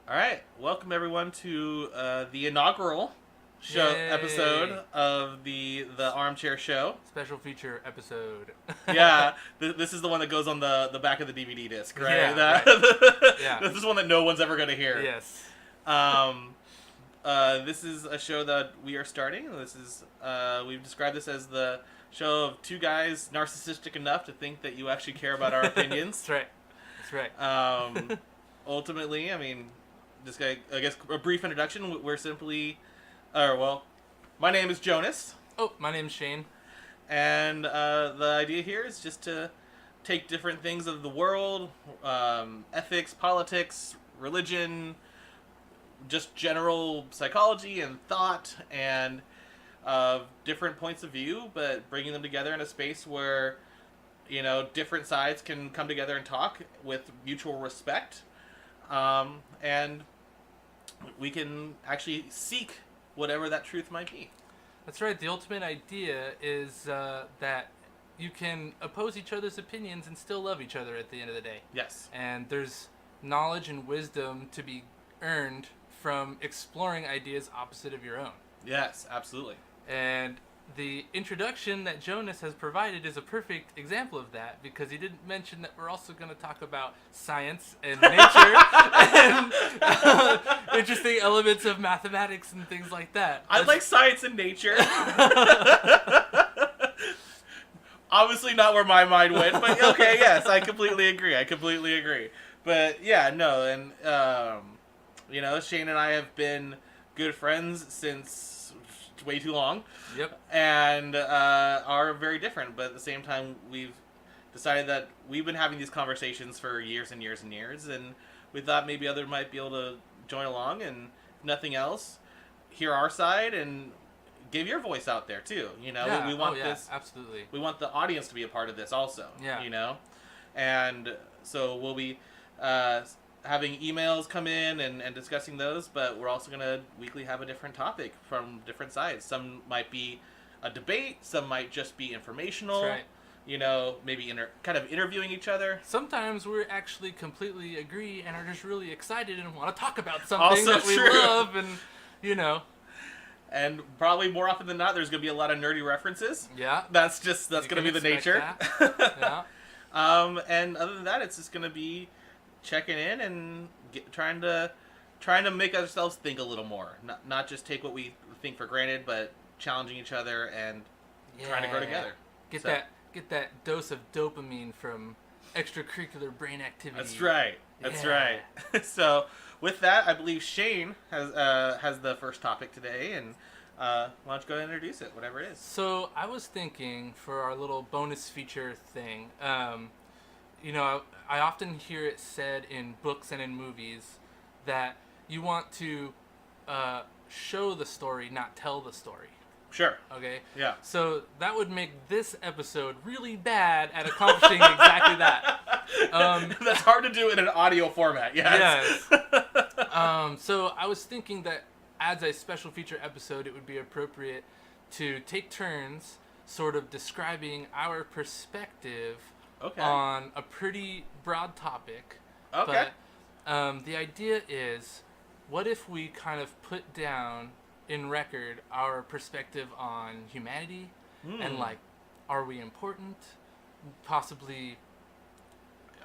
All right, welcome everyone to the inaugural show Yay. episode of the Armchair Show. Special feature episode. Yeah, this is the one that goes on the back of the DVD disc, right? Yeah, Yeah. This is one that no one's ever going to hear. Yes. This is a show that we are starting. This is we've described this as the show of two guys narcissistic enough to think that you actually care about our opinions. That's right. That's right. Ultimately, I mean, this guy, I guess, a brief introduction. We're simply, my name is Jonas, Oh, my name's Shane. and the idea here is just to take different things of the world, ethics, politics, religion, just general psychology and thought, and different points of view, but bringing them together in a space where, different sides can come together and talk with mutual respect. And we can actually seek whatever that truth might be. That's right. The ultimate idea is that you can oppose each other's opinions and still love each other at the end of the day. Yes. And there's knowledge and wisdom to be earned from exploring ideas opposite of your own. Yes, absolutely. And the introduction that Jonas has provided is a perfect example of that, because he didn't mention that we're also going to talk about science and nature and interesting elements of mathematics and things like that. I like science and nature. Obviously not where my mind went, but okay, yes, I completely agree. But yeah, no, and Shane and I have been good friends since way too long. Yep. And are very different, but at the same time we've decided that we've been having these conversations for years and years and years, and we thought maybe others might be able to join along, and if nothing else, hear our side and give your voice out there too. Yeah. We want this. Absolutely. we want the audience to be a part of this also. Yeah. And so we'll be having emails come in and discussing those, but we're also going to weekly have a different topic from different sides. Some might be a debate, some might just be informational. That's right. Maybe kind of interviewing each other. Sometimes we're actually completely agree and are just really excited and want to talk about something Also that we true. love, and And probably more often than not, there's going to be a lot of nerdy references. Yeah. That's going to be the nature. Yeah. And other than that, it's just going to be checking in and trying to make ourselves think a little more. Not just take what we think for granted, but challenging each other and trying to grow together. Get that dose of dopamine from extracurricular brain activity. That's right. Yeah. So with that, I believe Shane has the first topic today, and why don't you go ahead and introduce it, whatever it is. So I was thinking for our little bonus feature thing, I often hear it said in books and in movies that you want to show the story, not tell the story. Sure. Okay? Yeah. So that would make this episode really bad at accomplishing exactly that. That's hard to do in an audio format, yes. So I was thinking that as a special feature episode, it would be appropriate to take turns sort of describing our perspective on a pretty broad topic. Okay. But the idea is, what if we kind of put down in record our perspective on humanity and are we important? Possibly,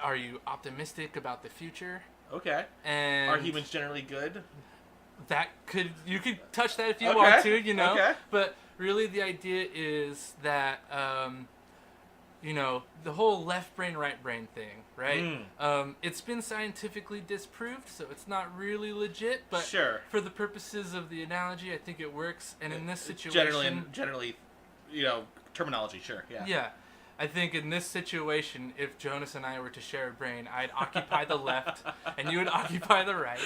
are you optimistic about the future? Okay. And are humans generally good? You could touch that if you Okay. want to, Okay. But really the idea is that the whole left brain, right brain thing, right? It's been scientifically disproved, so it's not really legit, but sure. For the purposes of the analogy, I think it works. And in this situation, generally, terminology, sure, yeah. Yeah. I think in this situation, if Jonas and I were to share a brain, I'd occupy the left, and you would occupy the right.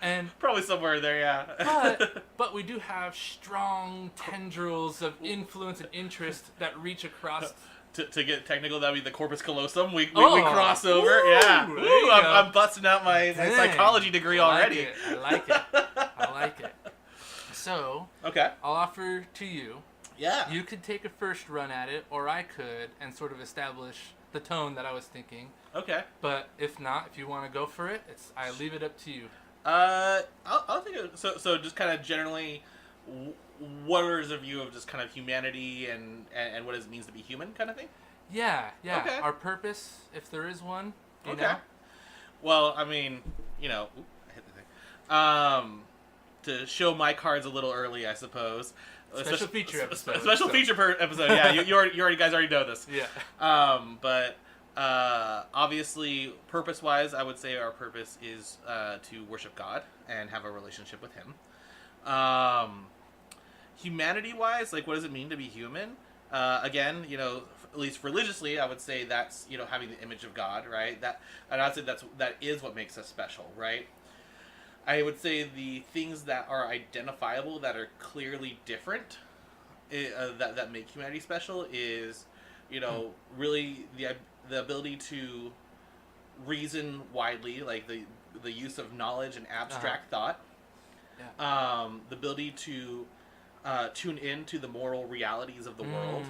And probably somewhere there, yeah. but we do have strong tendrils of influence and interest that reach across. To get technical, that would be the corpus callosum. We cross over, yeah. Ooh, I'm busting out my psychology degree already. I like it. So, okay. I'll offer to you. Yeah. You could take a first run at it, or I could, and sort of establish the tone that I was thinking. Okay. But if not, if you want to go for it, I leave it up to you. I'll think of, so just kind of generally, w- what is a view of just kind of humanity and what it means to be human, kind of thing. Yeah, yeah. Okay. Our purpose, if there is one. You Okay. know? Well, I mean, oop, I hit the thing. To show my cards a little early, I suppose. Special feature episode. Special feature episode. Yeah, you already guys already know this. Yeah. But obviously, purpose-wise, I would say our purpose is to worship God and have a relationship with Him. Humanity-wise, like, what does it mean to be human? Again, at least religiously, I would say that's having the image of God, right? And I'd say that is what makes us special, right? I would say the things that are identifiable, that are clearly different, that make humanity special is, really the ability to reason widely, like the use of knowledge and abstract thought. Yeah. The ability to tune in to the moral realities of the world.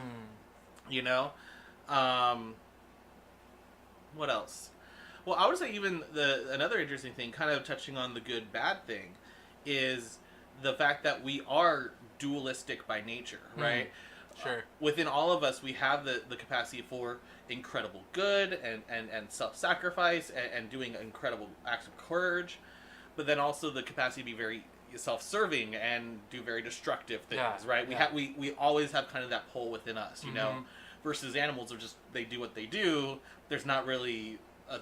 What else? Well, I would say even another interesting thing, kind of touching on the good bad thing, is the fact that we are dualistic by nature, right? Sure. Within all of us, we have the capacity for incredible good and self-sacrifice and doing incredible acts of courage, but then also the capacity to be very self-serving and do very destructive things, right? We always have kind of that pull within us, versus animals are just, they do what they do. There's not really a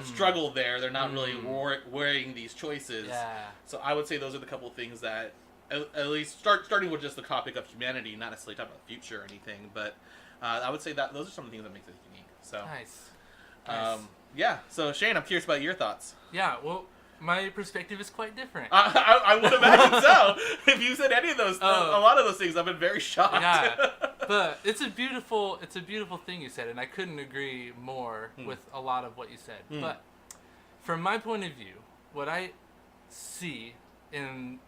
struggle there. They're not really weighing these choices. Yeah. So I would say those are the couple of things that, at least starting with just the topic of humanity, not necessarily talking about the future or anything, but I would say that those are some of the things that makes it unique. So Nice. Yeah. So Shane, I'm curious about your thoughts. Yeah. Well, my perspective is quite different. I would imagine so. If you said any of those, a lot of those things, I've been very shocked. Yeah, but it's a beautiful thing you said, and I couldn't agree more with a lot of what you said. But from my point of view, what I see in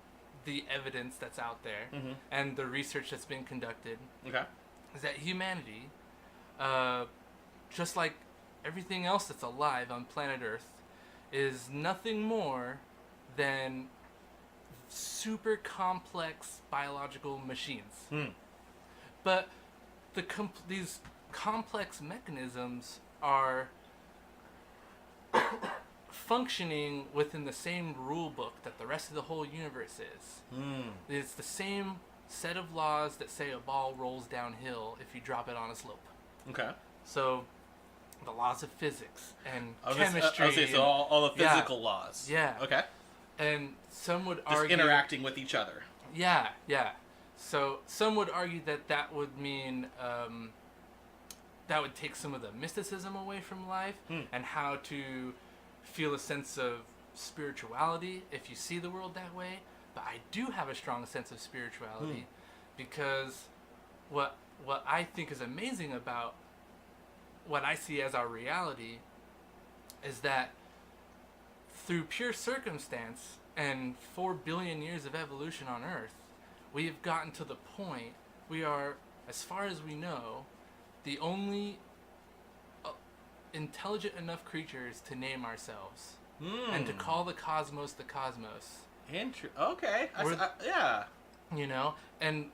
the evidence that's out there and the research that's been conducted is that humanity, just like everything else that's alive on planet Earth, is nothing more than super complex biological machines. But these complex mechanisms are functioning within the same rule book that the rest of the whole universe is. It's the same set of laws that say a ball rolls downhill if you drop it on a slope. Okay. So the laws of physics and chemistry. Okay, so all the physical laws. Yeah. Okay. And some would Just argue... interacting with each other. Yeah. So some would argue that would mean... that would take some of the mysticism away from life and how to feel a sense of spirituality if you see the world that way. But I do have a strong sense of spirituality because what I think is amazing about what I see as our reality is that through pure circumstance and 4 billion years of evolution on Earth, we have gotten to the point we are, as far as we know, the only intelligent enough creatures to name ourselves and to call the cosmos the cosmos. Okay. Yeah. And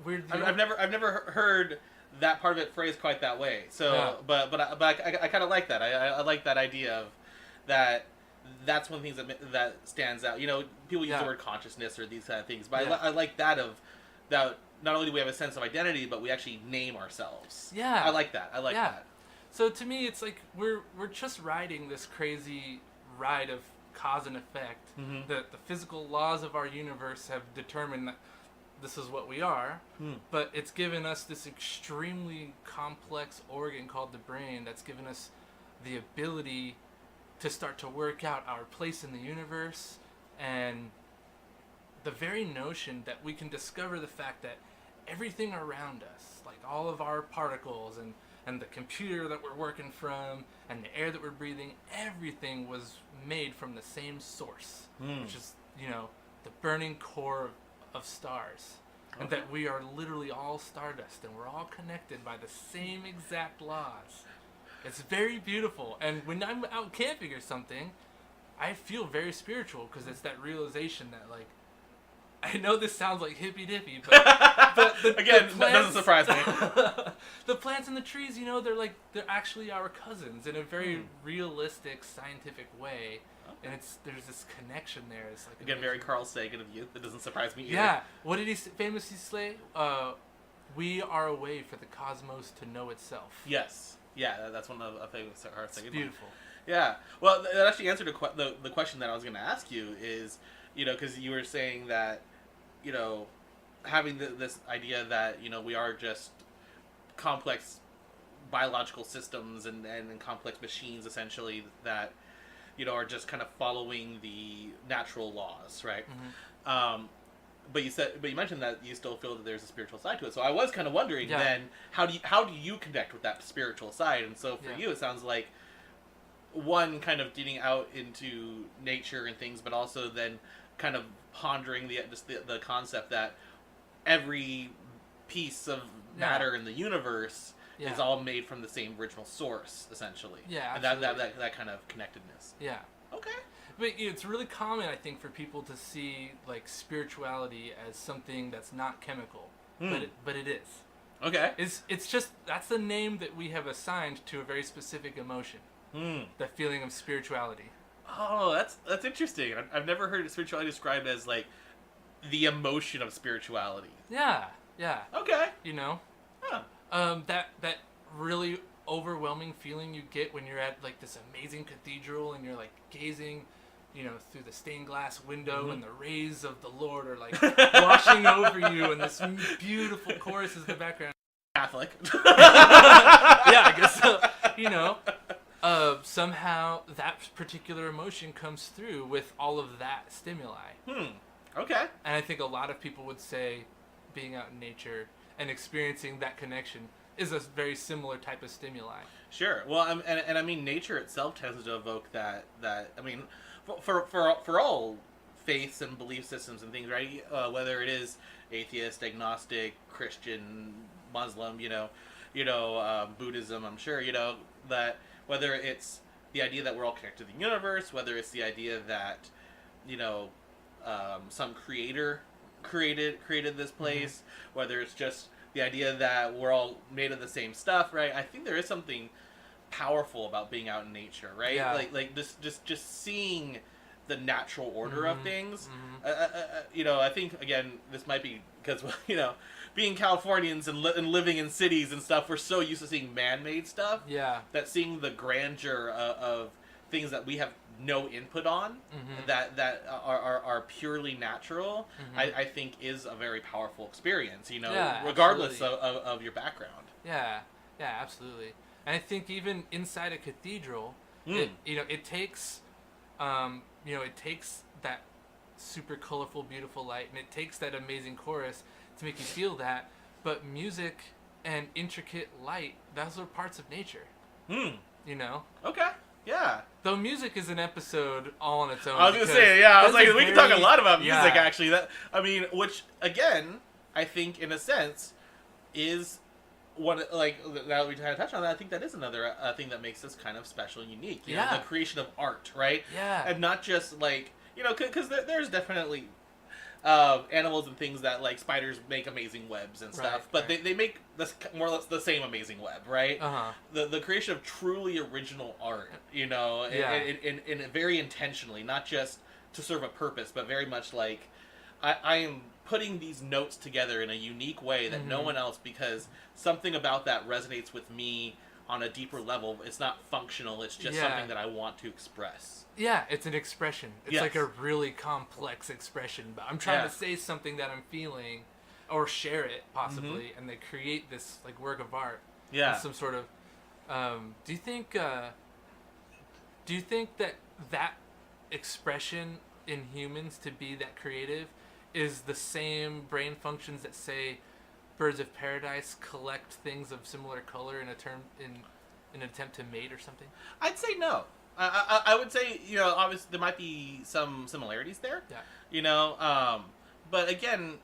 we're. I've never heard that part of it phrased quite that way. So, but I kind of like that. I like that idea of that. That's one of the things that stands out. People use the word consciousness or these kind of things, but I like that of that. Not only do we have a sense of identity, but we actually name ourselves. Yeah. I like that. I like that. So to me, it's like we're just riding this crazy ride of cause and effect. The physical laws of our universe have determined that this is what we are, but it's given us this extremely complex organ called the brain that's given us the ability to start to work out our place in the universe, and the very notion that we can discover the fact that everything around us, like all of our particles and the computer that we're working from and the air that we're breathing, everything was made from the same source, which is, the burning core of stars. Okay. And that we are literally all stardust and we're all connected by the same exact laws. It's very beautiful. And when I'm out camping or something, I feel very spiritual because it's that realization that like, I know this sounds like hippy dippy, but Again, that doesn't surprise me. The plants and the trees, they're actually our cousins in a very realistic, scientific way, and there's this connection there. It's like Again, very Carl Sagan of youth. That doesn't surprise me either. Yeah. What did he famously say? We are a way for the cosmos to know itself. Yes. Yeah, that's one of the famous Carl Sagan. Beautiful. Yeah. Well, that actually answered the question that I was going to ask you is, because you were saying that, having this idea that, we are just complex biological systems and complex machines, essentially, that, are just kind of following the natural laws, right? Mm-hmm. But you mentioned that you still feel that there's a spiritual side to it. So I was kind of wondering then, how do you connect with that spiritual side? And so for you, it sounds like one, kind of getting out into nature and things, but also then kind of pondering the concept that every piece of matter in the universe is all made from the same original source, essentially. Yeah, absolutely. And that kind of connectedness. Yeah. Okay. But it's really common, I think, for people to see like spirituality as something that's not chemical, but it is. Okay. It's just that's the name that we have assigned to a very specific emotion. The feeling of spirituality. Oh, that's interesting. I've never heard spirituality described as like the emotion of spirituality. Yeah. Yeah. Okay. Huh. That really overwhelming feeling you get when you're at like this amazing cathedral and you're like gazing, through the stained glass window and the rays of the Lord are like washing over you and this beautiful chorus is in the background. Catholic. Yeah, I guess so. Somehow that particular emotion comes through with all of that stimuli. Okay. And I think a lot of people would say being out in nature and experiencing that connection is a very similar type of stimuli. Sure. Well, and I mean, nature itself tends to evoke that. I mean, for all faiths and belief systems and things, right? Whether it is atheist, agnostic, Christian, Muslim, Buddhism, I'm sure, that whether it's the idea that we're all connected to the universe, whether it's the idea that, some creator created this place, whether it's just the idea that we're all made of the same stuff, right? I think there is something powerful about being out in nature, right? Yeah. Like just seeing the natural order of things. I think again this might be because being Californians and living in cities and stuff, we're so used to seeing man-made stuff. Yeah. That seeing the grandeur of things that we have no input on, that are purely natural, I think is a very powerful experience, regardless of your background. Yeah, absolutely. And I think even inside a cathedral, it takes, it takes that super colorful, beautiful light, and it takes that amazing chorus to make you feel that. But music and intricate light, those are parts of nature. Okay. Yeah. Though music is an episode all on its own. I was gonna say, I was like, we can talk a lot about music actually. Which again, I think in a sense, is one like now that we kind of touched on that. I think that is another thing that makes this kind of special and unique. You know, the creation of art, right? Yeah. And not just like because there's definitely animals and things that like spiders make amazing webs and stuff, but they make this more or less the same amazing web, right? The creation of truly original art, and very intentionally, not just to serve a purpose, but very much like I am putting these notes together in a unique way that no one else, because something about that resonates with me on a deeper level. It's not functional, it's just something that I want to express. Yeah, it's an expression. It's like a really complex expression, but I'm trying to say something that I'm feeling or share it possibly, and they create this like work of art. Yeah. Some sort of do you think that expression in humans to be that creative is the same brain functions that say birds of paradise collect things of similar color in an attempt to mate or something? I'd say no. I would say, obviously there might be some similarities there. Yeah. But again,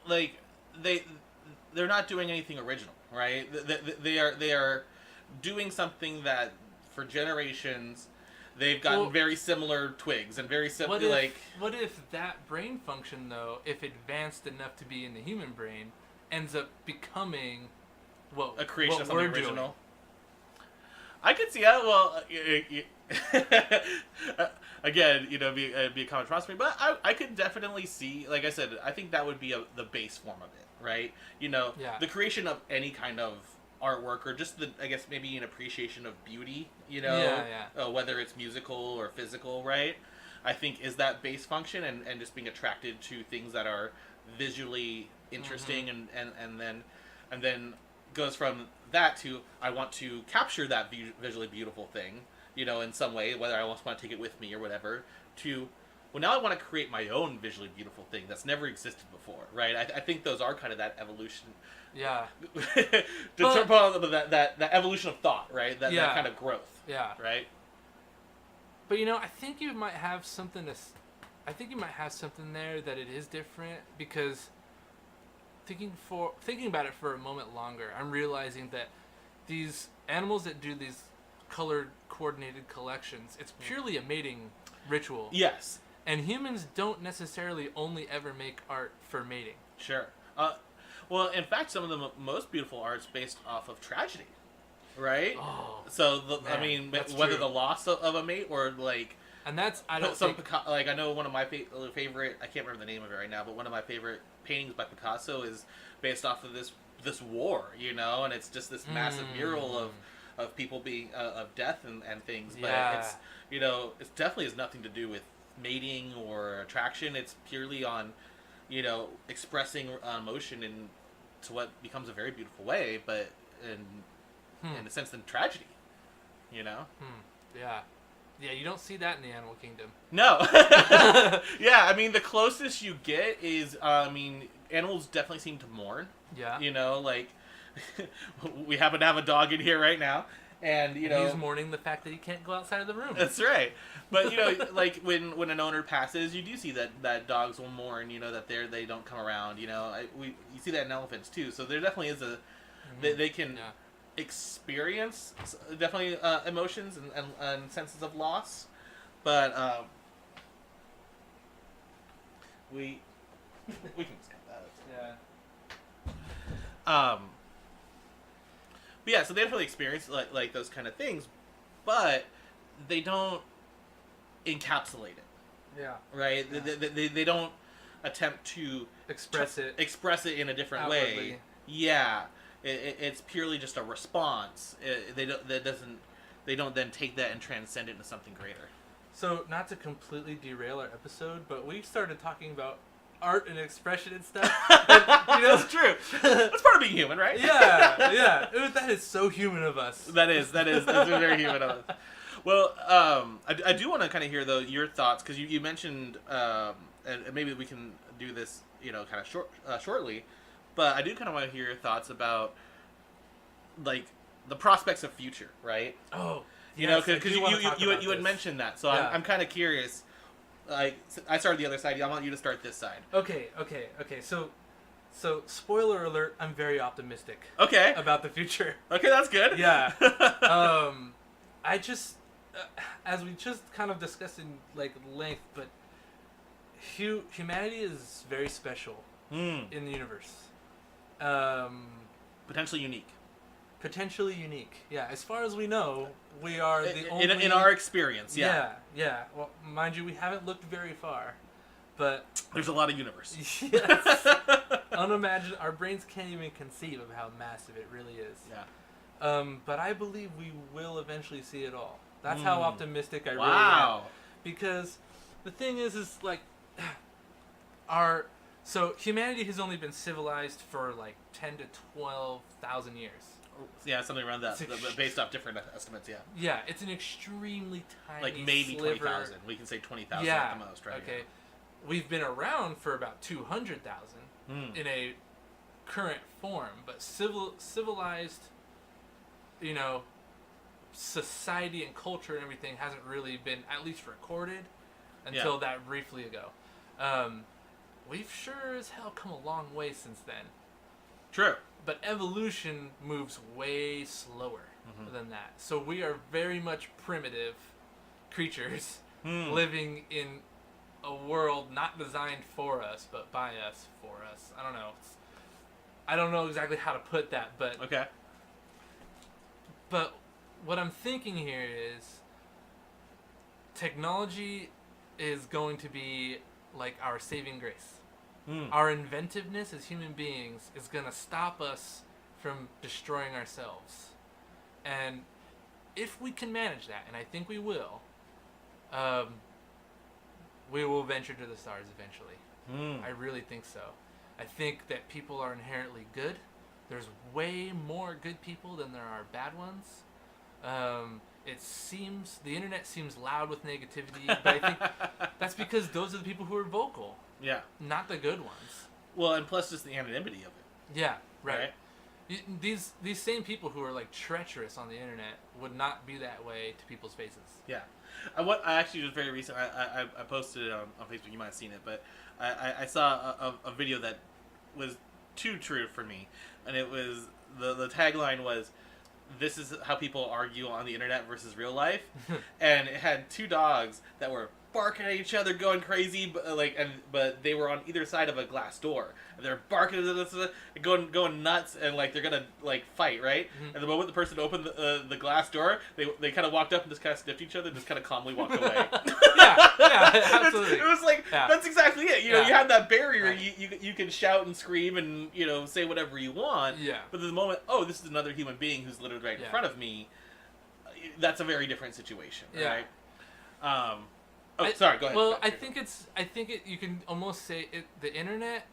like they're not doing anything original, right? They are doing something that for generations they've gotten Well, very similar twigs and very similar what if that brain function, though, if advanced enough to be in the human brain, ends up becoming a creation what of something we're original. doing? I could see that. Well, again, be a common cross for me, but I could definitely see. Like I said, I think that would be the base form of it, right? Yeah. The creation of any kind of artwork, or just I guess maybe an appreciation of beauty. Yeah. Whether it's musical or physical, right? I think is that base function, and just being attracted to things that are visually interesting, and then goes from that to I want to capture that visually beautiful thing, in some way, whether I also want to take it with me or whatever, to, well, now I want to create my own visually beautiful thing that's never existed before, right? I think those are kind of that evolution. Yeah. that evolution of thought, right? That kind of growth. Yeah. Right? But I think you might have something there that it is different, because thinking about it for a moment longer, I'm realizing that these animals that do these colored coordinated collections, it's purely a mating ritual. Yes. And humans don't necessarily only ever make art for mating. Sure. Well, in fact, some of the most beautiful art's based off of tragedy, right? Oh, so man, that's whether true. the loss of a mate, or like, and that's I know one of my favorite, I can't remember the name of it right now, but one of my favorite paintings by Picasso is based off of this war, and it's just this massive mural of people being of death and things, but it's it definitely has nothing to do with mating or attraction. It's purely on expressing emotion into what becomes a very beautiful way, but in a sense, in tragedy, Yeah, you don't see that in the animal kingdom. No. Yeah, I mean, the closest you get is, animals definitely seem to mourn. Yeah. Like, we happen to have a dog in here right now, and, he's mourning the fact that he can't go outside of the room. That's right. But, like, when an owner passes, you do see that dogs will mourn, that they don't come around, you see that in elephants, too. So there definitely is they can experience definitely emotions and senses of loss, but we can skip that. Yeah. But yeah, so they definitely experience like those kind of things, but they don't encapsulate it. Yeah. Right. Yeah. They don't attempt to express it in a different outwardly. way. Yeah. It's purely just a response. They don't then take that and transcend it into something greater. So, not to completely derail our episode, but we started talking about art and expression and stuff. And, That's true. That's part of being human, right? Yeah. That is so human of us. That's very human of us. Well, I do want to kind of hear though your thoughts, because you mentioned, and maybe we can do this, kind of shortly. But I do kind of want to hear your thoughts about, like, the prospects of future, right? Oh, because you had mentioned that, so Yeah. I'm kind of curious. Like, I started the other side. I want you to start this side. Okay. So spoiler alert, I'm very optimistic. Okay. About the future. Okay, that's good. Yeah. I just, as we just kind of discussed in like length, but humanity is very special in the universe. Potentially unique. Potentially unique. Yeah, as far as we know, we are the only... In our experience, yeah. Yeah. Well, mind you, we haven't looked very far, but... There's a lot of universe. Yes. Unimaginable. Our brains can't even conceive of how massive it really is. Yeah. But I believe we will eventually see it all. That's how optimistic I really Wow. am. Because the thing is like... So humanity has only been civilized for like 10 to 12,000 years. Yeah, something around that, based off different estimates, yeah. Yeah, it's an extremely tiny like maybe sliver. 20,000. We can say 20,000 Yeah, at the most, right? Okay. We've been around for about 200,000 in a current form, but civilized, society and culture and everything hasn't really been at least recorded until that briefly ago. We've sure as hell come a long way since then. True. But evolution moves way slower than that. So we are very much primitive creatures living in a world not designed for us, but by us, for us. I don't know. I don't know exactly how to put that, but Okay. But what I'm thinking here is technology is going to be like our saving grace. Our inventiveness as human beings is going to stop us from destroying ourselves. And if we can manage that, and I think we will venture to the stars eventually. I really think so. I think that people are inherently good. There's way more good people than there are bad ones. The internet seems loud with negativity, but I think that's because those are the people who are vocal. Yeah. Not the good ones. Well, and plus just the anonymity of it. Yeah, right. These same people who are like treacherous on the internet would not be that way to people's faces. Yeah. I actually was very recent. I posted it on Facebook. You might have seen it, but I saw a video that was too true for me, and it was the tagline was, "This is how people argue on the internet versus real life," and it had two dogs that were barking at each other, going crazy, but they were on either side of a glass door. And they're barking at this, going nuts, and like they're gonna like fight, right? And the moment the person opened the glass door, they kind of walked up and just kind of sniffed each other, and just kind of calmly walked away. yeah, absolutely. It was like that's exactly it. You know, you have that barrier. Right. You can shout and scream and say whatever you want. Yeah. But the moment, this is another human being who's literally right in front of me. That's a very different situation, right? Sorry. Go ahead. Well, I think you can almost say the internet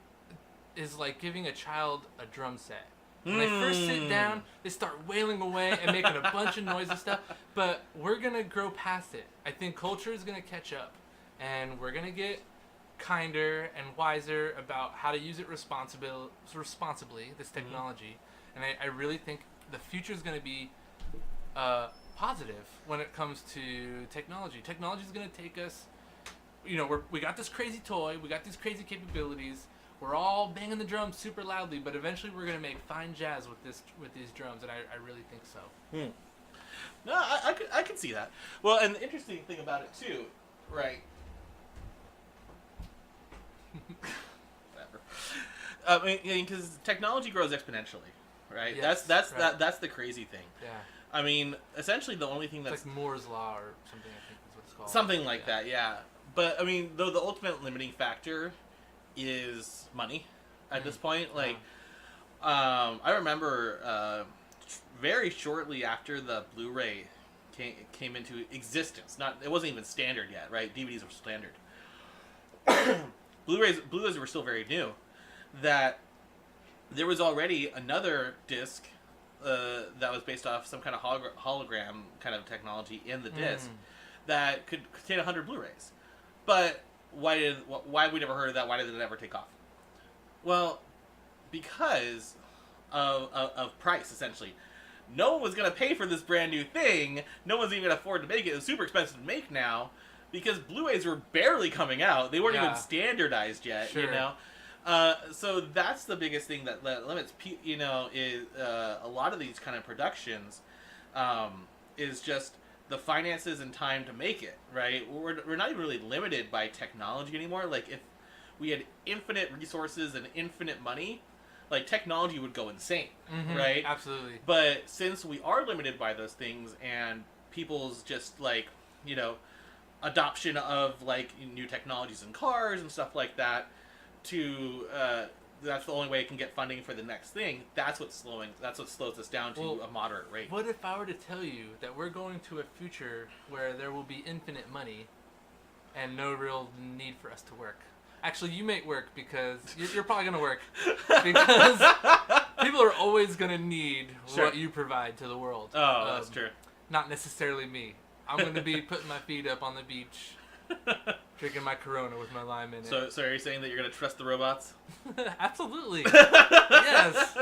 is like giving a child a drum set. When they first sit down, they start wailing away and making a bunch of noise and stuff. But we're gonna grow past it. I think culture is gonna catch up, and we're gonna get kinder and wiser about how to use it responsibly. This technology, and I really think the future is gonna be positive when it comes to technology. Technology is gonna take us. We got this crazy toy. We got these crazy capabilities. We're all banging the drums super loudly, but eventually we're gonna make fine jazz with these drums, and I really think so. No, I could see that. Well, and the interesting thing about it too, right? Whatever. I mean, because technology grows exponentially, right? Yes, that's the crazy thing. Yeah. I mean, essentially the only thing that's It's like Moore's law or something. I think is what it's called. something like that, yeah. But I mean, though the ultimate limiting factor is money at this point. Like, I remember very shortly after the Blu-ray came into existence. It wasn't even standard yet, right? DVDs were standard. Blu-rays were still very new. That there was already another disc that was based off some kind of hologram kind of technology in the disc that could contain 100 Blu-rays. But why we never heard of that? Why did it never take off? Well, because of price, essentially. No one was going to pay for this brand new thing. No one's even going to afford to make it. It was super expensive to make now because Blu-rays were barely coming out. They weren't even standardized yet, so that's the biggest thing that limits, is a lot of these kind of productions is just the finances and time to make it, right? We're not even really limited by technology anymore. Like, if we had infinite resources and infinite money, like, technology would go insane, right? Absolutely. But since we are limited by those things and people's just, like, adoption of, like, new technologies in cars and stuff like that, that's the only way it can get funding for the next thing. That's what slows us down to a moderate rate. What if I were to tell you that we're going to a future where there will be infinite money and no real need for us to work? Actually, you may work because you're probably going to work because people are always going to need what you provide to the world. Oh, that's true. Not necessarily me. I'm going to be putting my feet up on the beach, drinking my Corona with my lime in it. So are you saying that you're going to trust the robots? Absolutely. Yes.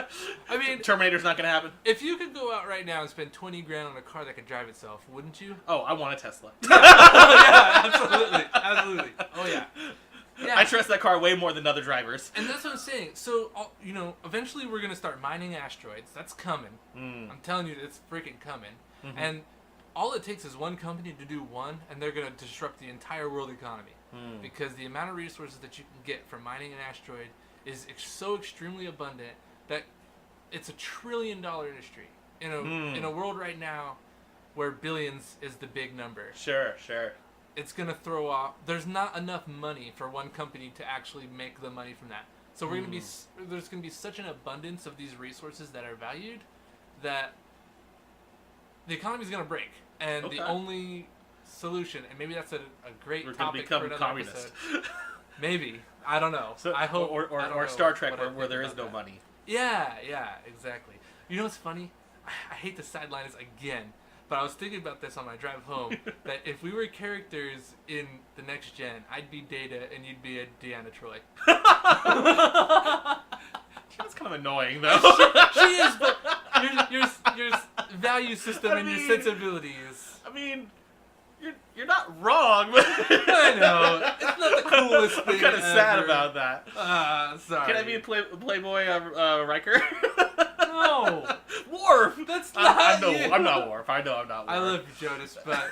I mean, Terminator's not going to happen? If you could go out right now and spend $20,000 on a car that could drive itself, wouldn't you? Oh, I want a Tesla. Yeah, absolutely. Absolutely. Oh, yeah. Yeah. I trust that car way more than other drivers. And that's what I'm saying. So, eventually we're going to start mining asteroids. That's coming. I'm telling you, it's freaking coming. And all it takes is one company to do one, and they're going to disrupt the entire world economy. Because the amount of resources that you can get from mining an asteroid is so extremely abundant that it's $1 trillion industry in a world right now where billions is the big number. Sure. It's going to throw off. There's not enough money for one company to actually make the money from that. So there's going to be such an abundance of these resources that are valued that the economy's going to break. And the only solution, and maybe that's a great topic for another communist. episode. Maybe. I don't know. So, I hope. Or Star Trek, where there is no money. Yeah, exactly. You know what's funny? I hate to sideline this again, but I was thinking about this on my drive home, that if we were characters in the next gen, I'd be Data and you'd be a Deanna Troi. That's kind of annoying, though. She is, but your value system and your sensibilities. I mean, you're not wrong, but I know. It's not the coolest thing I'm kind of sad ever. about that. Sorry. Can I be Playboy Riker? No. Worf! That's not you. I'm not Worf. I know I'm not Worf. I love you, Jonas, but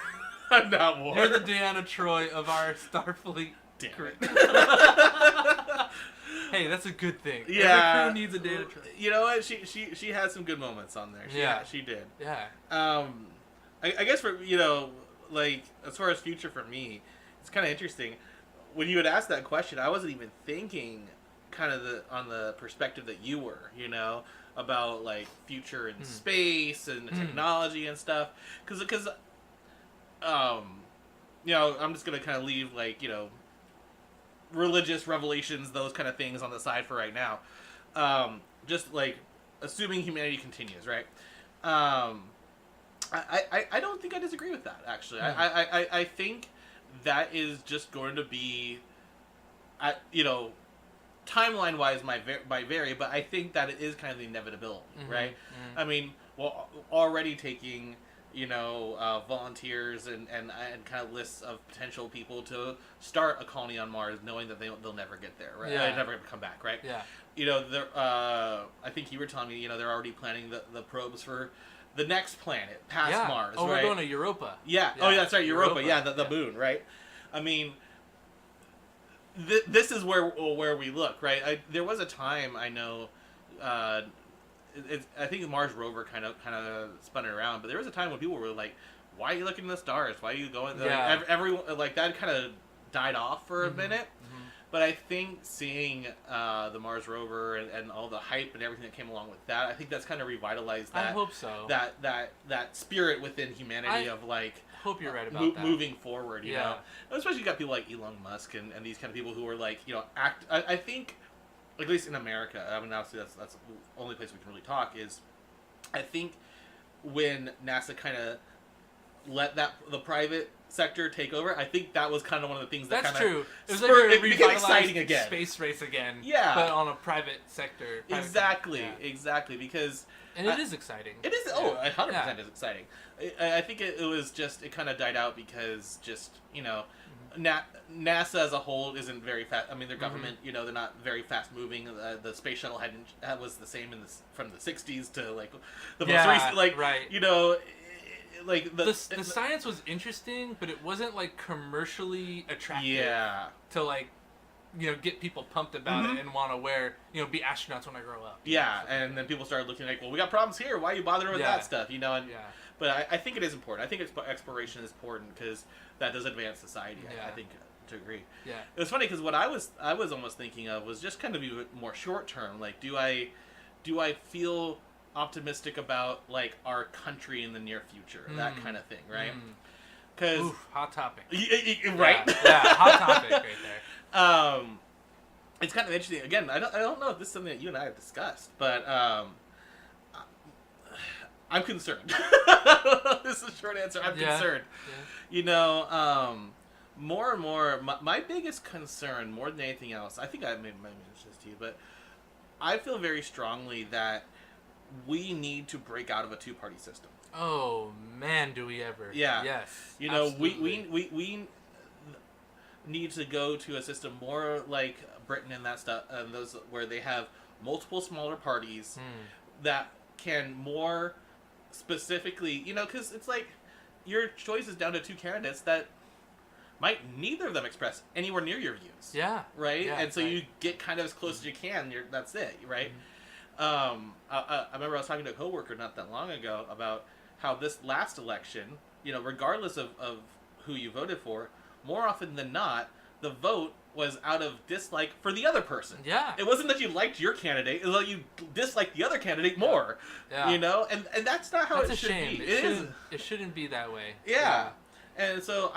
I'm not Worf. you're the Deanna Troi of our Starfleet Damn crew. it. Hey, that's a good thing. Yeah. Every crew needs a Deanna Troi. You know what? She had some good moments on there. She did. Yeah. I guess for, like, as far as future for me, it's kind of interesting. When you had asked that question, I wasn't even thinking kind of on the perspective that you were, about, like, future in space and technology and stuff. Because I'm just going to kind of leave, like, religious revelations, those kind of things on the side for right now. Just, like, assuming humanity continues, right? I don't think I disagree with that, actually. I think that is just going to be, timeline-wise might vary, but I think that it is kind of the inevitability, right? I mean, well, already taking, volunteers and kind of lists of potential people to start a colony on Mars, knowing that they'll never get there, right? Yeah. They're never going to come back, right? Yeah. I think you were telling me, they're already planning the probes for the next planet past Mars, right? right? We're going to Europa. Yeah. Oh, yeah, that's right, Europa. Yeah, the moon, right? I mean, this is where we look, right? There was a time, I know, I think the Mars rover kind of spun it around, but there was a time when people were like, "Why are you looking at the stars? Why are you going?" Yeah. Everyone, like, that kind of died off for a minute. But I think seeing the Mars rover and all the hype and everything that came along with that, I think that's kind of revitalized that. I hope so. That spirit within humanity of, like, hope you're right about that. Moving forward, you know. And especially you got people like Elon Musk and these kind of people who are, like, I think, at least in America, I mean, obviously that's the only place we can really talk, is I think when NASA kind of let the private sector take over, I think that was kind of one of the things that that's kind of true. It was spurred, like it became exciting again. Space race again. Yeah, but on a private sector. Exactly, because it is exciting. It is. Oh, 100% is exciting. I think it was just, it kind of died out because just NASA as a whole isn't very fast. I mean, their government, they're not very fast moving. The space shuttle was the same from the 60s to, like, the most recent, like, right. Like the science was interesting, but it wasn't, like, commercially attractive to, like, get people pumped about it and want to be astronauts when I grow up. Yeah, and then people started looking like, well, we got problems here. Why are you bothering with that stuff? But I think it is important. I think exploration is important because that does advance society. I think to agree. Yeah. It was funny because what I was almost thinking of was just kind of be more short term. Like, do I feel optimistic about, like, our country in the near future? That kind of thing, right? Because hot topic. Right? Yeah, hot topic right there. It's kind of interesting. Again, I don't know if this is something that you and I have discussed, but I'm concerned. This is a short answer. I'm concerned. Yeah. More and more, my biggest concern, more than anything else, I think I may mention this to you, but I feel very strongly that we need to break out of a two-party system. Oh man, do we ever? Yeah. Yes. We need to go to a system more like Britain and that stuff, and those where they have multiple smaller parties that can more specifically, because it's like your choice is down to two candidates that might neither of them express anywhere near your views. Yeah. Right? Yeah, and so right. you get kind of as close as you can. That's it, right? I remember I was talking to a coworker not that long ago about how this last election, regardless of who you voted for, more often than not, the vote was out of dislike for the other person. Yeah. It wasn't that you liked your candidate, it was that you disliked the other candidate more. Yeah. And that's not how That's it should a shame. be. It shouldn't be that way. Yeah. And so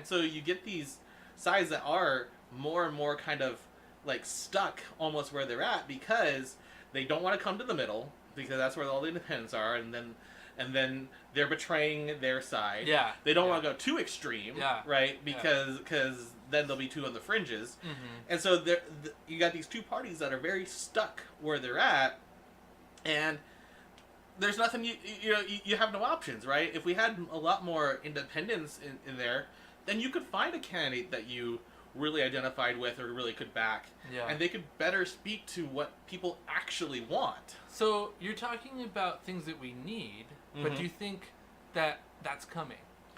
so you get these sides that are more and more kind of like stuck almost where they're at because they don't want to come to the middle because that's where all the independents are, and then they're betraying their side. Yeah. They don't want to go too extreme, Yeah. right? Because then they'll be too on the fringes. And so you got these two parties that are very stuck where they're at, and there's nothing you have no options, right? If we had a lot more independence in there, then you could find a candidate that you really identified with or really could back, and they could better speak to what people actually want. So you're talking about things that we need, but do you think that that's coming?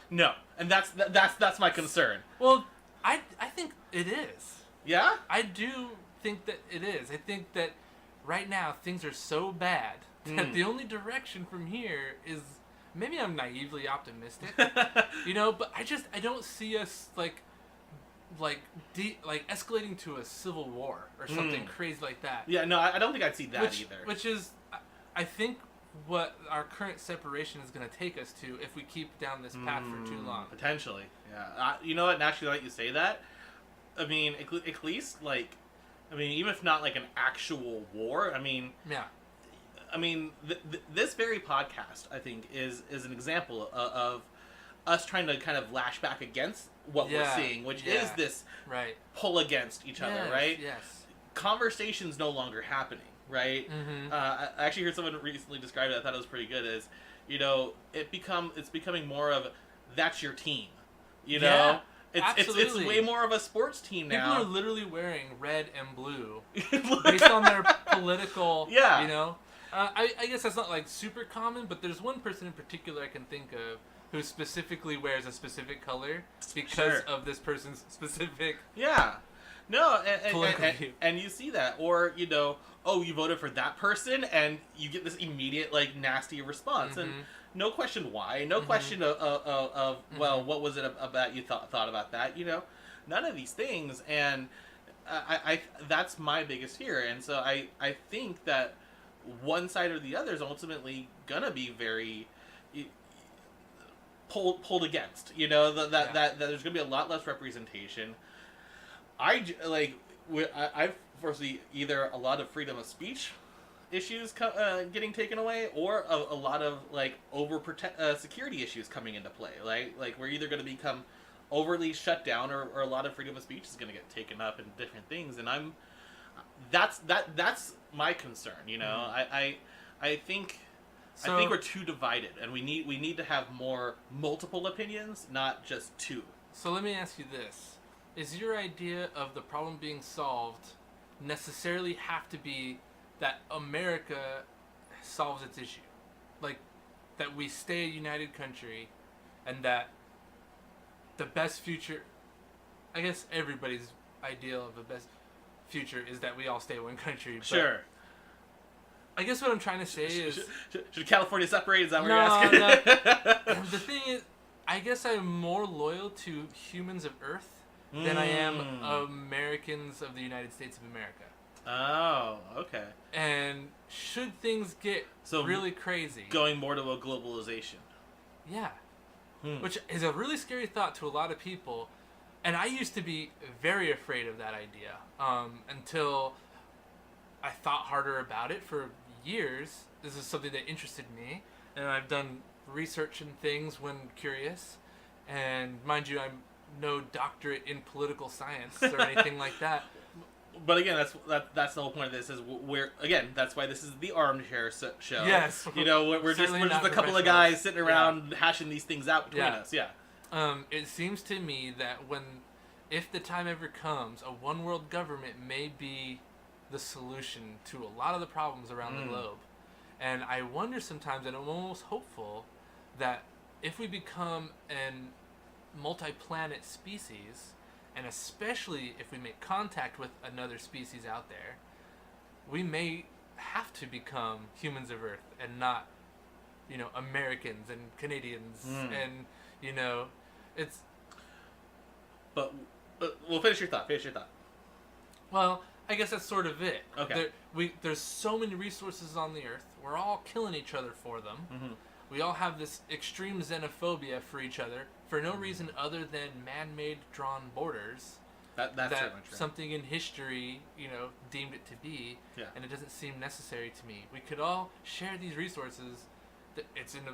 No, and that's my concern. Well, I think it is. Yeah? I do think that it is. I think that right now things are so bad that the only direction from here is, maybe I'm naively optimistic, but I don't see us like escalating to a civil war or something crazy like that. Yeah, no, I don't think I'd see that either. Which is, I think, what our current separation is going to take us to if we keep down this path for too long. Potentially, yeah. You know what? Naturally, let you say that. I mean, at least even if not like an actual war. Yeah. This very podcast, I think, is an example of us trying to kind of lash back against what we're seeing, which is this pull against each other, right? Yes. Conversation's no longer happening, right? I actually heard someone recently describe it. I thought it was pretty good. Is it's becoming more of that's your team, Yeah, It's way more of a sports team now. People are literally wearing red and blue based on their political. Yeah. I guess that's not like super common, but there's one person in particular I can think of who specifically wears a specific color because of this person's specific. Yeah. No, political view. And you see that, or you voted for that person, and you get this immediate nasty response, and no question why, no question of well, what was it about you thought about that, none of these things, and I that's my biggest fear, and so I think that one side or the other is ultimately gonna be very pulled against, that there's gonna be a lot less representation. I foresee either a lot of freedom of speech issues getting taken away, or a lot of security issues coming into play. Like we're either going to become overly shut down, or a lot of freedom of speech is going to get taken up in different things. And that's my concern. I think we're too divided, and we need to have more multiple opinions, not just two. So let me ask you this. Is your idea of the problem being solved necessarily have to be that America solves its issue? Like, that we stay a united country, and that the best future... I guess everybody's ideal of the best future is that we all stay one country. But sure. I guess what I'm trying to say is... Should California separate? Is that what you're asking? No. The thing is, I guess I'm more loyal to humans of Earth than I am Americans of the United States of America. Oh, okay. And should things get really crazy... Going more to a globalization. Yeah. Which is a really scary thought to a lot of people. And I used to be very afraid of that idea. Until I thought harder about it for years. This is something that interested me. And I've done research and things when curious. And mind you, I'm no doctorate in political science or anything like that. But again, that's the whole point of this. Is that's why this is the armchair show. Yes. We're just a couple of guys sitting around hashing these things out between us. Yeah. It seems to me that if the time ever comes, a one world government may be the solution to a lot of the problems around the globe. And I wonder sometimes, and I'm almost hopeful, that if we become an multi-planet species, and especially if we make contact with another species out there, we may have to become humans of Earth and not, Americans and Canadians and, it's... But well, finish your thought. Well, I guess that's sort of it. Okay. There's so many resources on the Earth. We're all killing each other for them. Mm-hmm. We all have this extreme xenophobia for each other for no reason other than man-made drawn borders. That's that certainly true. something in history, deemed it to be, Yeah. and it doesn't seem necessary to me. We could all share these resources. It's in a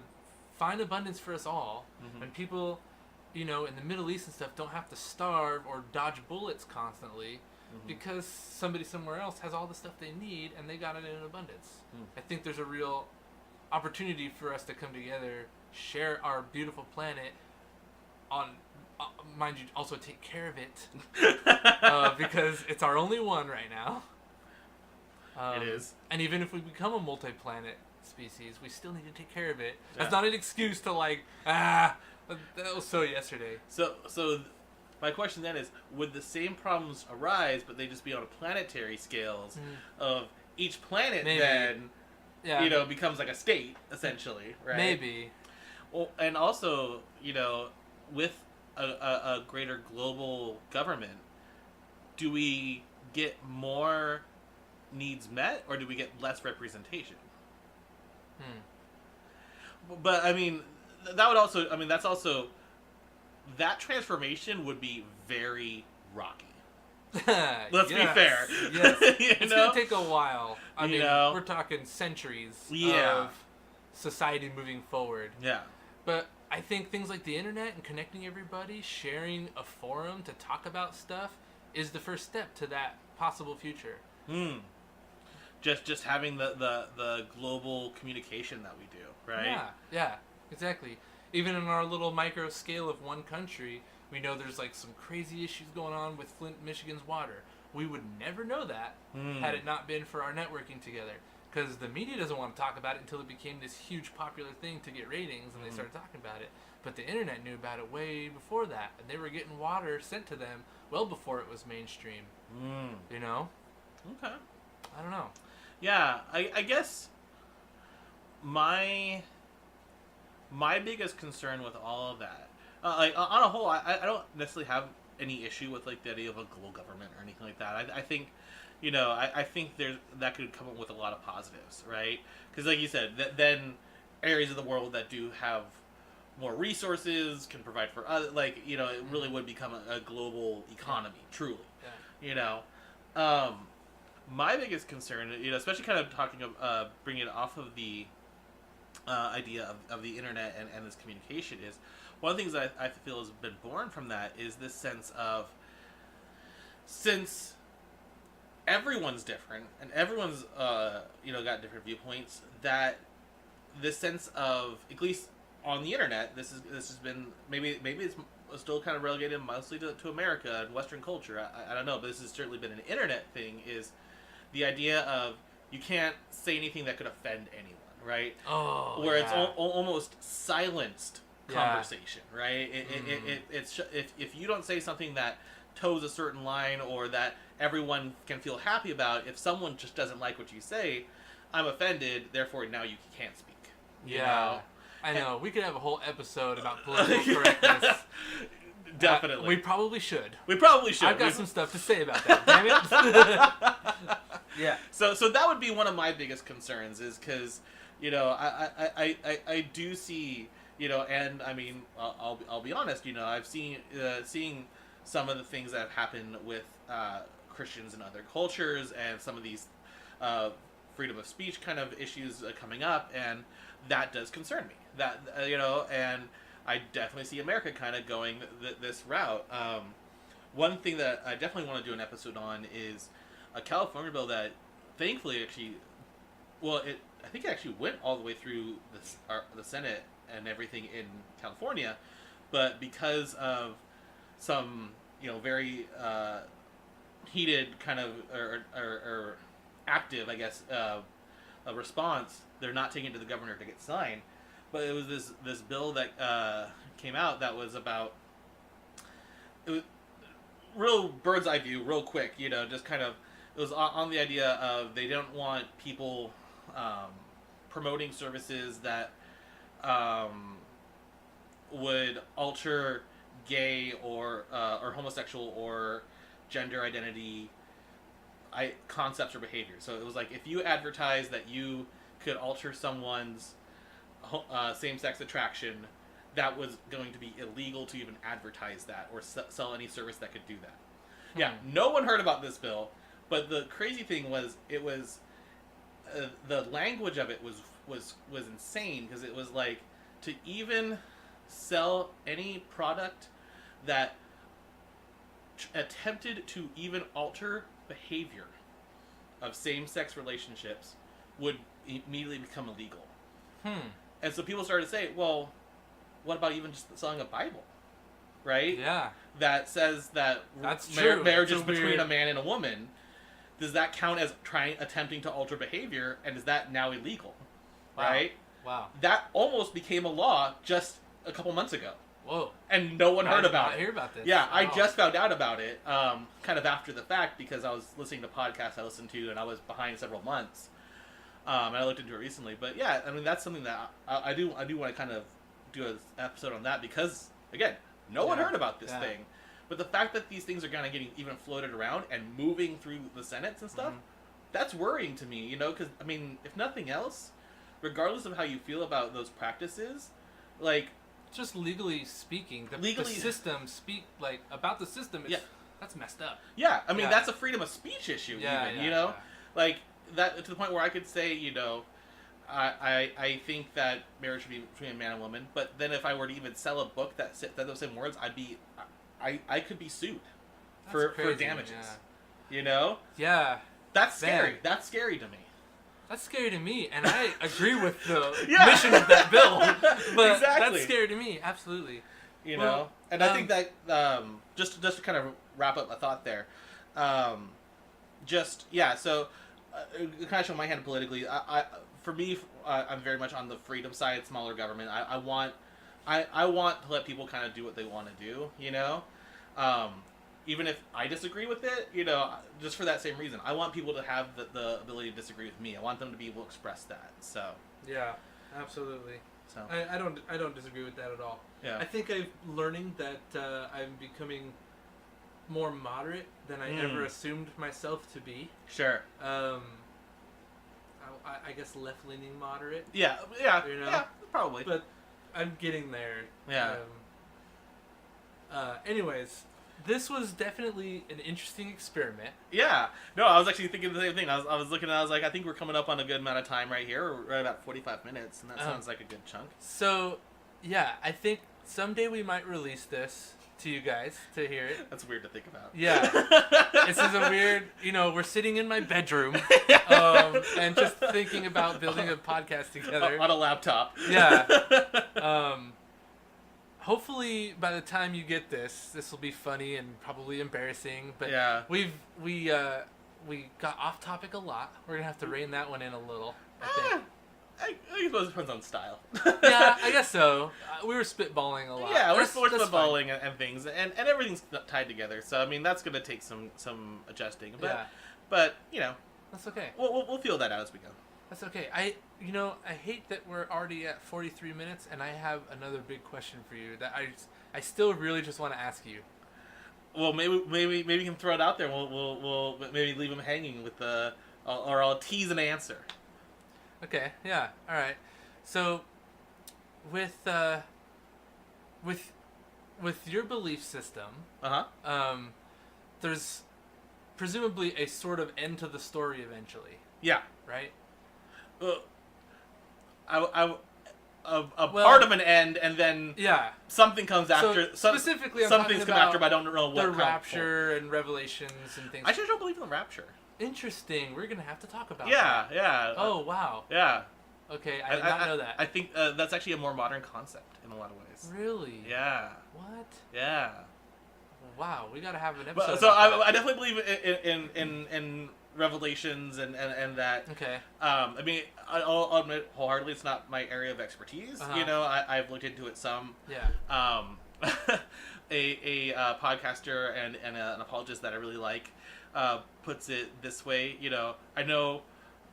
fine abundance for us all. Mm-hmm. When people, in the Middle East and stuff, don't have to starve or dodge bullets constantly because somebody somewhere else has all the stuff they need and they got it in abundance. I think there's a real opportunity for us to come together, share our beautiful planet, mind you, also take care of it because it's our only one right now. It is. And even if we become a multi-planet species, we still need to take care of it. Yeah. That's not an excuse to that was so yesterday. So my question then is, would the same problems arise, but they just be on a planetary scales of each planet Maybe. then, Yeah. becomes like a state, essentially, right? Maybe. Well, and also, with a greater global government, do we get more needs met, or do we get less representation? But, I mean, that would also, that's also, that transformation would be very rocky. Let's be fair. Yes. You It's know? going to take a while. I mean, we're talking centuries Yeah. of society moving forward. Yeah. But I think things like the internet and connecting everybody, sharing a forum to talk about stuff, is the first step to that possible future. Just having the global communication that we do, right? Yeah, exactly. Even in our little micro scale of one country, we know there's some crazy issues going on with Flint, Michigan's water. We would never know that had it not been for our networking together. Because the media doesn't want to talk about it until it became this huge popular thing to get ratings, and they started talking about it. But the internet knew about it way before that, and they were getting water sent to them well before it was mainstream. Okay. I don't know. Yeah, I guess my biggest concern with all of that, on a whole, I don't necessarily have any issue with the idea of a global government or anything like that. I think, I think that could come up with a lot of positives, right? Because like you said, then areas of the world that do have more resources can provide for other, it really would become a global economy, truly. Yeah. My biggest concern, especially kind of talking of bringing it off of the idea of the internet and this communication, is one of the things that I feel has been born from that is this sense of, since everyone's different and everyone's got different viewpoints, that this sense of, at least on the internet, this has been maybe it's still kind of relegated mostly to America and Western culture. I don't know, but this has certainly been an internet thing, is the idea of you can't say anything that could offend anyone, right? Oh, where yeah. it's almost silenced conversation, right? It's if you don't say something that toes a certain line or that everyone can feel happy about, if someone just doesn't like what you say, I'm offended, therefore now you can't speak. You know? I know. We could have a whole episode about political correctness. Definitely. We probably should. I've got some stuff to say about that. Damn it. Yeah. So that would be one of my biggest concerns, is because, I do see, and I mean, I'll be honest, I've seen seeing some of the things that have happened with Christians in other cultures and some of these freedom of speech kind of issues coming up, and that does concern me. That and I definitely see America kind of going this route. One thing that I definitely want to do an episode on is a California bill that, thankfully, I think it actually went all the way through the Senate and everything in California, but because of some very heated kind of or active, I guess, a response, they're not taking it to the governor to get signed. but it was this bill that came out that was about, it was real bird's eye view, real quick, just kind of, it was on the idea of they don't want people promoting services that would alter gay or homosexual or gender identity concepts or behavior. So it was like, if you advertise that you could alter someone's same-sex attraction, that was going to be illegal to even advertise that or sell any service that could do that. Yeah, no one heard about this bill, but the crazy thing was, it was the language of it was insane, because it was like, to even sell any product that attempted to even alter behavior of same-sex relationships would immediately become illegal. And so people started to say, well, what about even just selling a Bible, right? Yeah. That says that marriage is between a man and a woman. Does that count as attempting to alter behavior, and is that now illegal? Wow. Right? Wow. That almost became a law just a couple months ago. Whoa. And no one heard about it. I hear about this. Yeah, wow. I just found out about it, kind of after the fact, because I was listening to podcasts I listened to, and I was behind several months. And I looked into it recently. But yeah, I mean, that's something that I do want to kind of do an episode on that, because, again, no one heard about this thing. But the fact that these things are kind of getting even floated around and moving through the Senates and stuff, that's worrying to me, because, I mean, if nothing else, regardless of how you feel about those practices, like, just legally speaking, the system about the system. That's messed up. Yeah, I mean, that's a freedom of speech issue. Like that, to the point where I could say, I think that marriage should be between a man and woman. But then, if I were to even sell a book that said those same words, I could be sued for damages. Yeah. That's scary. That's scary to me. That's scary to me, and I agree with the mission of that bill. But that's scary to me, absolutely. And I think that just to kind of wrap up a thought there, so kind of show my hand politically. For me, I'm very much on the freedom side, smaller government. I want to let people kind of do what they want to do. Even if I disagree with it, just for that same reason. I want people to have the ability to disagree with me. I want them to be able to express that. So. Yeah, absolutely. So. I don't disagree with that at all. Yeah. I think I'm learning that I'm becoming more moderate than I ever assumed myself to be. Sure. I guess left-leaning moderate. Yeah, probably. But I'm getting there. Yeah. Anyways. This was definitely an interesting experiment. Yeah. No, I was actually thinking the same thing. I was looking, I was like, I think we're coming up on a good amount of time right here. We're right about 45 minutes, and that sounds like a good chunk. So, yeah, I think someday we might release this to you guys to hear it. That's weird to think about. Yeah. This is a weird, we're sitting in my bedroom and just thinking about building a podcast together. On a laptop. Yeah. Hopefully, by the time you get this will be funny and probably embarrassing. But we got off topic a lot. We're gonna have to rein that one in a little. I think. I suppose it depends on style. Yeah, I guess so. We were spitballing a lot. Yeah, we're spitballing and things, and everything's tied together. So I mean, that's gonna take some adjusting. But that's okay. We'll feel that out as we go. That's okay. I hate that we're already at 43 minutes, and I have another big question for you that I still really just want to ask you. Well, maybe we can throw it out there. We'll maybe leave them hanging with or I'll tease an answer. Okay. Yeah. All right. So, with your belief system, there's presumably a sort of end to the story eventually. Yeah. Right. Part of an end, and then something comes after. So specifically, something's come after, but I don't know what. The rapture and revelations and things. I actually don't believe in the rapture. Interesting. We're gonna have to talk about. Yeah, that. yeah. Oh wow. Yeah. Okay, I did not know that. I think that's actually a more modern concept in a lot of ways. Really? Yeah. What? Yeah. Wow, we gotta have an episode. So I definitely believe in Revelations and that. Okay. I mean, I'll admit wholeheartedly it's not my area of expertise. You know, I've looked into it some. Yeah. A podcaster and an apologist that I really like puts it this way. You know, I know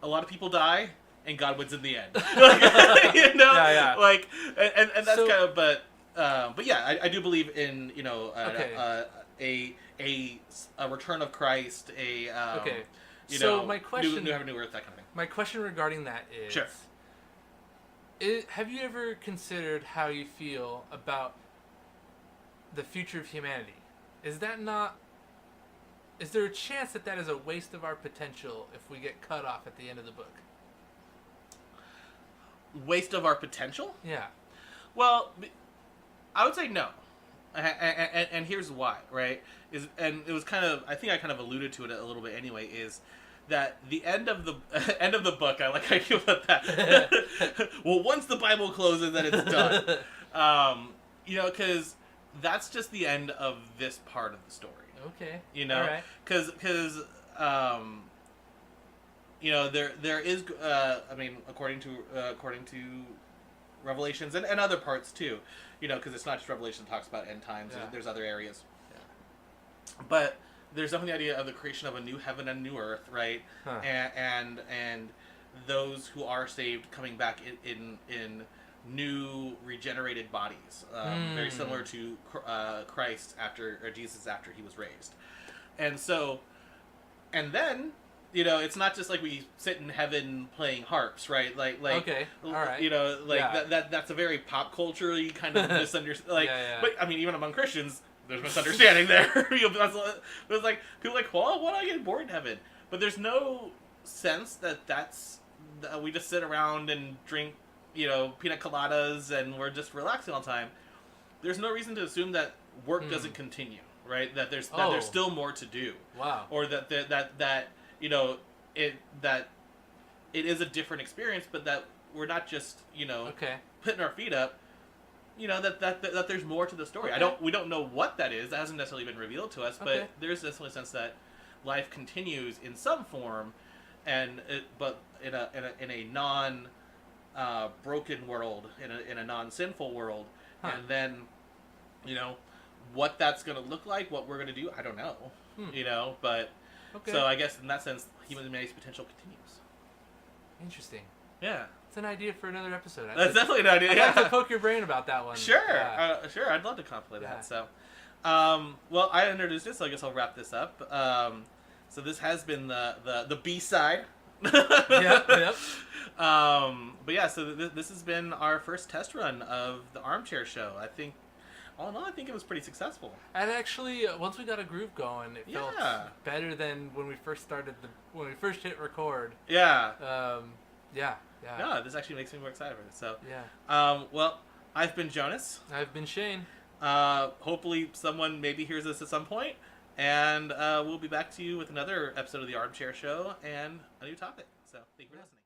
a lot of people die and God wins in the end. Like, you know, Yeah. like and that's So- kind of but yeah, I do believe in, you know, a return of Christ, Okay. you So know, my question- new heaven, new earth, that kind of thing. My question regarding that is, Sure. Have you ever considered how you feel about the future of humanity? Is there a chance that is a waste of our potential if we get cut off at the end of the book? Waste of our potential? Yeah. Well, I would say no, and here's why. Right? And it was kind of, I think I kind of alluded to it a little bit anyway. Is that the end of the book? I like how you put that. Well, once the Bible closes, then it's done. You know, because that's just the end of this part of the story. Okay. You know, All right. because you know, there is I mean, according to Revelations and other parts too, you know, because it's not just Revelation that talks about end times. Yeah. There's other areas, but there's definitely the idea of the creation of a new heaven and new earth, right? Huh. And those who are saved coming back in new regenerated bodies, very similar to Christ or Jesus after he was raised, and then, you know, it's not just like we sit in heaven playing harps, right? Like Okay, all right. You know, like Yeah. that's a very pop culture-y kind of misunderstanding. Like, Yeah. but I mean, even among Christians, there's misunderstanding there. You know, it's like people are like, well, why do I get born in heaven? But there's no sense that we just sit around and drink, you know, pina coladas and we're just relaxing all the time. There's no reason to assume that work doesn't continue, right? That there's still more to do. Wow. Or that you know, it is a different experience, but that we're not just, you know, Okay. putting our feet up. You know, that there's more to the story. Okay. We don't know what that is. That hasn't necessarily been revealed to us, Okay. but there's definitely a sense that life continues in some form, but in a non broken world, in a non sinful world, and then, you know, what that's going to look like, what we're going to do, I don't know. You know, but Okay. so I guess in that sense, humanity's potential continues. Interesting. Yeah, It's an idea for another episode. that's definitely an idea. I'd Yeah. like to poke your brain about that one. Sure, Yeah. sure. I'd love to contemplate Yeah. that. So, well, I introduced it, so I guess I'll wrap this up. So this has been the B side. Yep. But yeah, so this has been our first test run of the Armchair Show. I think, all in all, I think it was pretty successful. And actually, once we got a groove going, it felt Yeah. better than when we first when we first hit record. Yeah. Yeah. No, this actually makes me more excited for it. So, Yeah. well, I've been Jonas. I've been Shane. Hopefully someone maybe hears this at some point, and we'll be back to you with another episode of the Armchair Show and a new topic. So thank you for listening.